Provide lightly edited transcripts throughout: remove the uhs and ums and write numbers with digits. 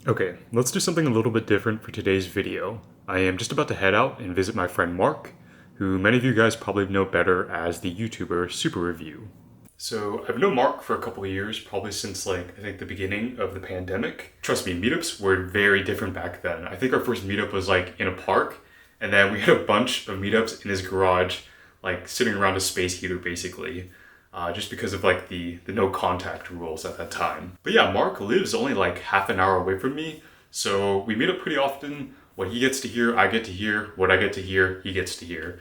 Okay, let's do something a little bit different for today's video. I am just about to head out and visit my friend Mark, who many of you guys probably know better as the YouTuber Super Review. So I've known Mark for a couple of years, probably since I think the beginning of the pandemic. Trust me, meetups were very different back then. I think our first meetup was in a park, and then we had a bunch of meetups in his garage, sitting around a space heater basically. Just because of the no contact rules at that time. But yeah, Mark lives only half an hour away from me, so we meet up pretty often. What he gets to hear, I get to hear. What I get to hear, he gets to hear,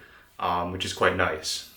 which is quite nice.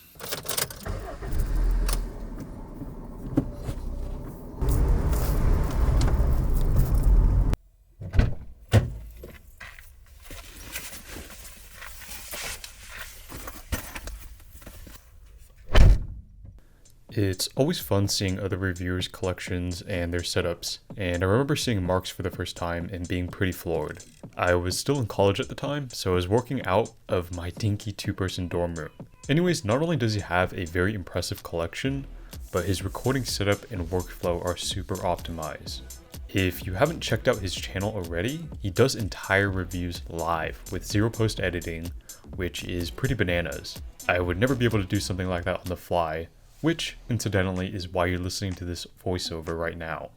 It's always fun seeing other reviewers' collections and their setups, and I remember seeing Mark's for the first time and being pretty floored. I was still in college at the time, so I was working out of my dinky two-person dorm room. Anyways, not only does he have a very impressive collection, but his recording setup and workflow are super optimized. If you haven't checked out his channel already, he does entire reviews live with zero post-editing, which is pretty bananas. I would never be able to do something like that on the fly, which, incidentally, is why you're listening to this voiceover right now.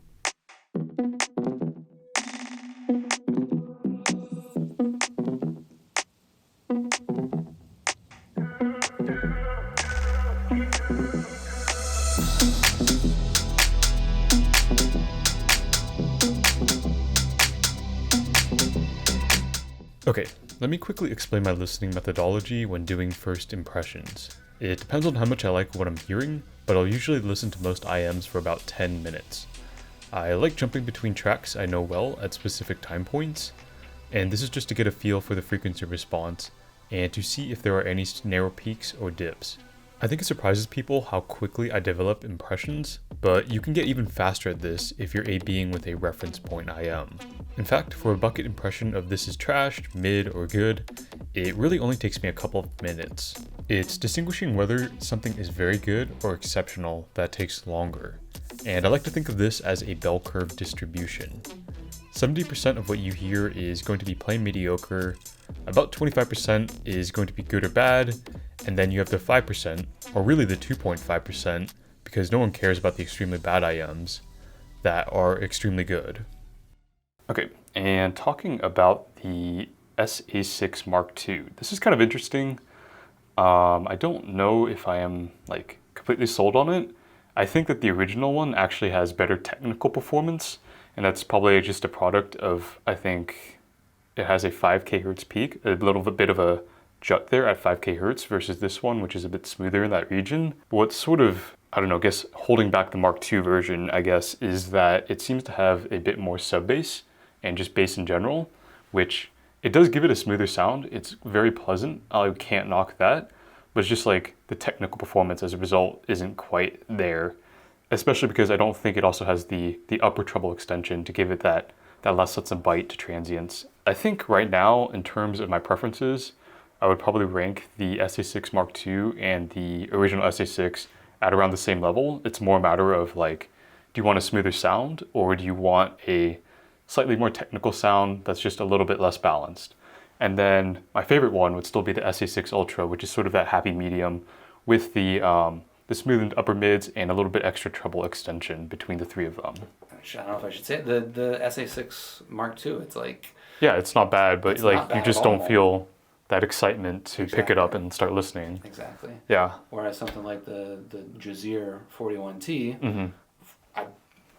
Okay, let me quickly explain my listening methodology when doing first impressions. It depends on how much I like what I'm hearing, but I'll usually listen to most IMs for about 10 minutes. I like jumping between tracks I know well at specific time points, and this is just to get a feel for the frequency response and to see if there are any narrow peaks or dips. I think it surprises people how quickly I develop impressions, but you can get even faster at this if you're A/Bing with a reference point IM. In fact, for a bucket impression of this is trashed, mid, or good, it really only takes me a couple of minutes. It's distinguishing whether something is very good or exceptional that takes longer, and I like to think of this as a bell curve distribution. 70% of what you hear is going to be plain mediocre, about 25% is going to be good or bad, and then you have the 5%, or really the 2.5%, because no one cares about the extremely bad IMs, that are extremely good. Okay, and talking about the SA6 Mark II, this is kind of interesting. I don't know if I am completely sold on it. I think that the original one actually has better technical performance, and that's probably just a product of, I think it has a 5k hertz peak, a little bit of a jut there at 5k hertz versus this one, which is a bit smoother in that region. What's sort of, I don't know, I guess holding back the Mark II version, I guess, is that it seems to have a bit more sub bass and just bass in general, which it does give it a smoother sound. It's very pleasant. I can't knock that, but it's just the technical performance as a result isn't quite there, especially because I don't think it also has the upper treble extension to give it that less hits and bite to transients. I think right now, in terms of my preferences, I would probably rank the SA6 Mark II and the original SA6 at around the same level. It's more a matter of do you want a smoother sound, or do you want a slightly more technical sound that's just a little bit less balanced? And then my favorite one would still be the SA6 Ultra, which is sort of that happy medium with the smoothened upper mids and a little bit extra treble extension between the three of them. I don't know if I should say it. The SA6 Mark II, it's yeah, it's not bad, but bad you just don't feel that excitement to pick it up and start listening. Exactly. Yeah. Whereas something like the Juzear 41T, Mm-hmm.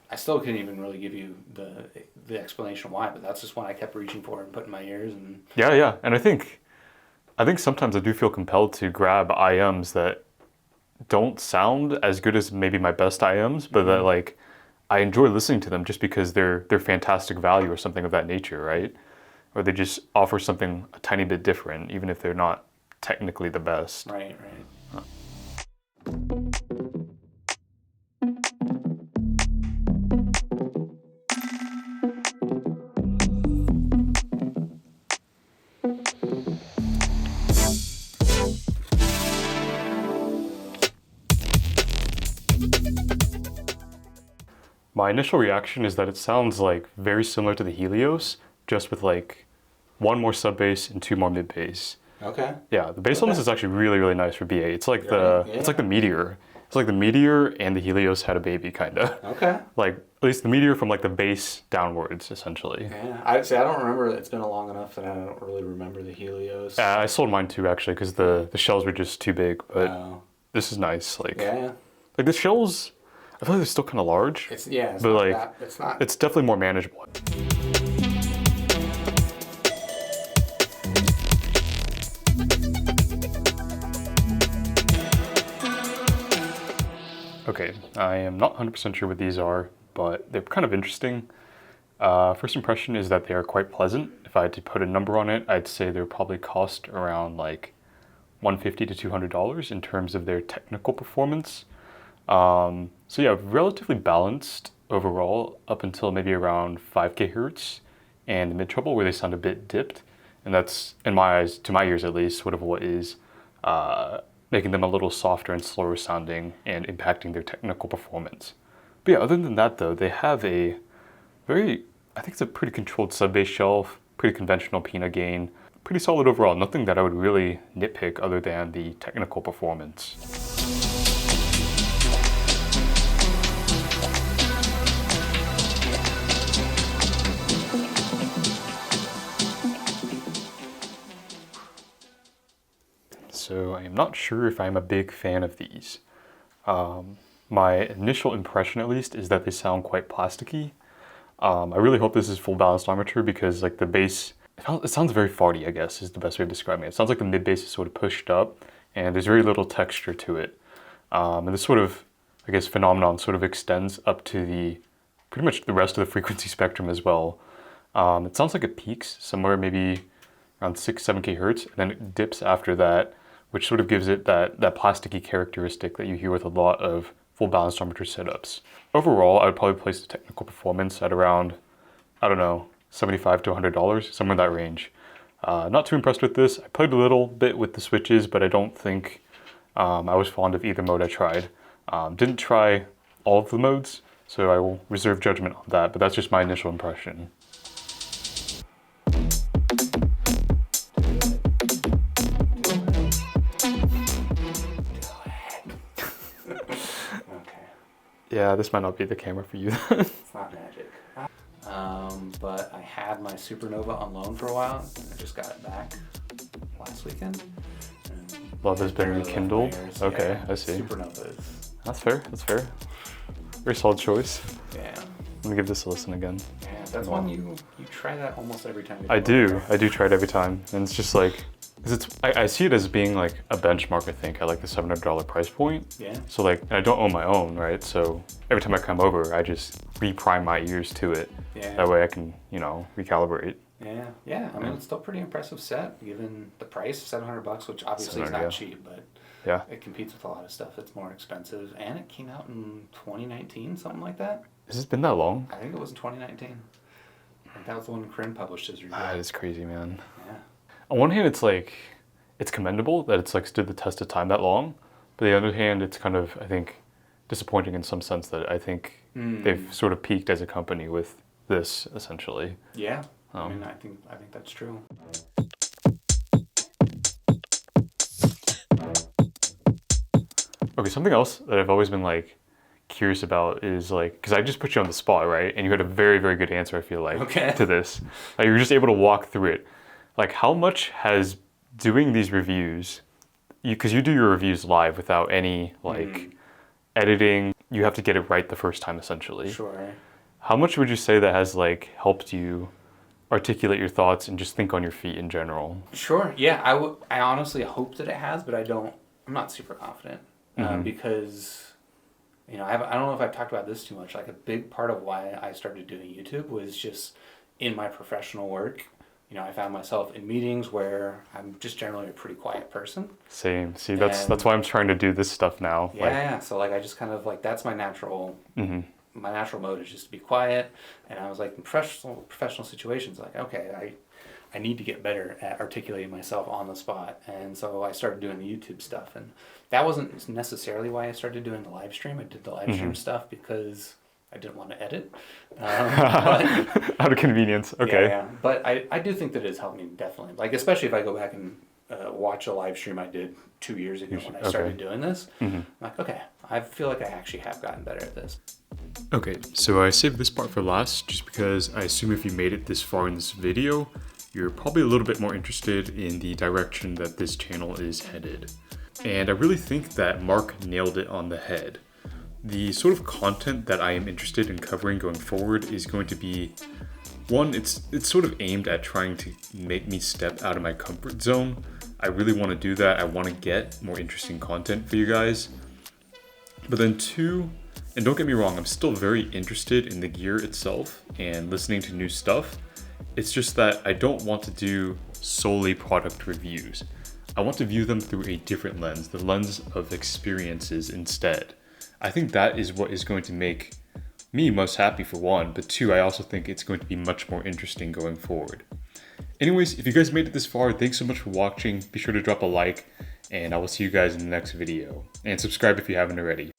I still couldn't even really give you the explanation why, but that's just one I kept reaching for and putting in my ears. And Yeah, and I think sometimes I do feel compelled to grab IMs that don't sound as good as maybe my best IMs, but that I enjoy listening to them just because they're fantastic value or something of that nature, right? Or they just offer something a tiny bit different, even if they're not technically the best. Right. My initial reaction is that it sounds like very similar to the Helios, just with like one more sub bass and two more mid bass. Okay. Yeah, the bass on this is actually really, really nice for BA. It's like it's like the Meteor. It's like the Meteor and the Helios had a baby, kind of. Okay. Like, at least the Meteor from like the bass downwards, essentially. Yeah, I don't remember. It's been a long enough that I don't really remember the Helios. I sold mine too, actually, because the shells were just too big. But this is nice. Like, like the shells, I feel like they're still kind of large. It's but not like that, it's not. It's definitely more manageable. Okay, I am not 100% sure what these are, but they're kind of interesting. First impression is that they are quite pleasant. If I had to put a number on it, I'd say they're probably cost around like $150 to $200 in terms of their technical performance. So yeah, relatively balanced overall up until maybe around 5 kHz and the mid treble where they sound a bit dipped. And that's, in my eyes, to my ears at least, sort of what is making them a little softer and slower sounding and impacting their technical performance. But yeah, other than that though, they have a very, I think it's a pretty controlled sub-bass shelf, pretty conventional Pina gain, pretty solid overall. Nothing that I would really nitpick other than the technical performance. So I am not sure if I'm a big fan of these. My initial impression, at least, is that they sound quite plasticky. I really hope this is full balanced armature because like the bass, it sounds very farty, I guess, is the best way of describing it. It sounds like the mid bass is sort of pushed up and there's very little texture to it. And this sort of, I guess, phenomenon sort of extends up to the, pretty much the rest of the frequency spectrum as well. It sounds like it peaks somewhere maybe around 6-7 kHz and then it dips after that, which sort of gives it that plasticky characteristic that you hear with a lot of full balanced armature setups. Overall, I would probably place the technical performance at around, I don't know, $75 to $100, somewhere in that range. Not too impressed with this. I played a little bit with the switches, but I don't think I was fond of either mode I tried. Didn't try all of the modes, so I will reserve judgment on that, but that's just my initial impression. Yeah, this might not be the camera for you. It's not magic. But I had my Supernova on loan for a while. I just got it back last weekend. Love has been rekindled. Okay, yeah, I see. Supernova is... That's fair, that's fair. Very solid choice. Yeah. I'm gonna give this a listen again. Yeah, that's one you try that almost every time. I do try it every time. And it's just like, because I see it as being like a benchmark, I think, at like the $700 price point. Yeah. So like, and I don't own my own, right? So every time I come over, I just reprime my ears to it. Yeah. That way I can, you know, recalibrate. Yeah. I mean, it's still a pretty impressive set given the price, $700, which obviously is not cheap, but yeah, it competes with a lot of stuff that's more expensive. And it came out in 2019, something like that. Has it been that long? I think it was in 2019. I think that was the one Corinne published his review. That is crazy, man. Yeah. On one hand, it's like, it's commendable that it's like stood the test of time that long. But on the other hand, it's kind of, I think, disappointing in some sense that I think they've sort of peaked as a company with this, essentially. Yeah. I mean, I think that's true. Okay, something else that I've always been like curious about is like, because I just put you on the spot, right? And you had a very, very good answer, I feel like, to this. Like, you were just able to walk through it. Like, how much has doing these reviews, because you do your reviews live without any like editing, you have to get it right the first time, essentially. Sure. How much would you say that has like helped you articulate your thoughts and just think on your feet in general? Sure. Yeah, I honestly hope that it has, but I'm not super confident because, you know, I don't know if I've talked about this too much. Like, a big part of why I started doing YouTube was just in my professional work. You know, I found myself in meetings where I'm just generally a pretty quiet person. Same. See, that's why I'm trying to do this stuff now. Yeah. So like, I just kind of like, that's my natural. My natural mode is just to be quiet. And I was like, in professional situations, like, okay, I need to get better at articulating myself on the spot. And so I started doing the YouTube stuff. And that wasn't necessarily why I started doing the live stream. I did the live stream stuff because I didn't want to edit. Out of convenience, okay. Yeah. But I do think that it's helped me definitely. Like, especially if I go back and watch a live stream I did 2 years ago when I started doing this. I'm like, okay, I feel like I actually have gotten better at this. Okay, so I saved this part for last just because I assume if you made it this far in this video, you're probably a little bit more interested in the direction that this channel is headed. And I really think that Mark nailed it on the head. The sort of content that I am interested in covering going forward is going to be, one, it's sort of aimed at trying to make me step out of my comfort zone. I really want to do that. I want to get more interesting content for you guys. But then two, and don't get me wrong, I'm still very interested in the gear itself and listening to new stuff. It's just that I don't want to do solely product reviews. I want to view them through a different lens, the lens of experiences instead. I think that is what is going to make me most happy for one, but two, I also think it's going to be much more interesting going forward. Anyways, if you guys made it this far, thanks so much for watching. Be sure to drop a like, and I will see you guys in the next video. And subscribe if you haven't already.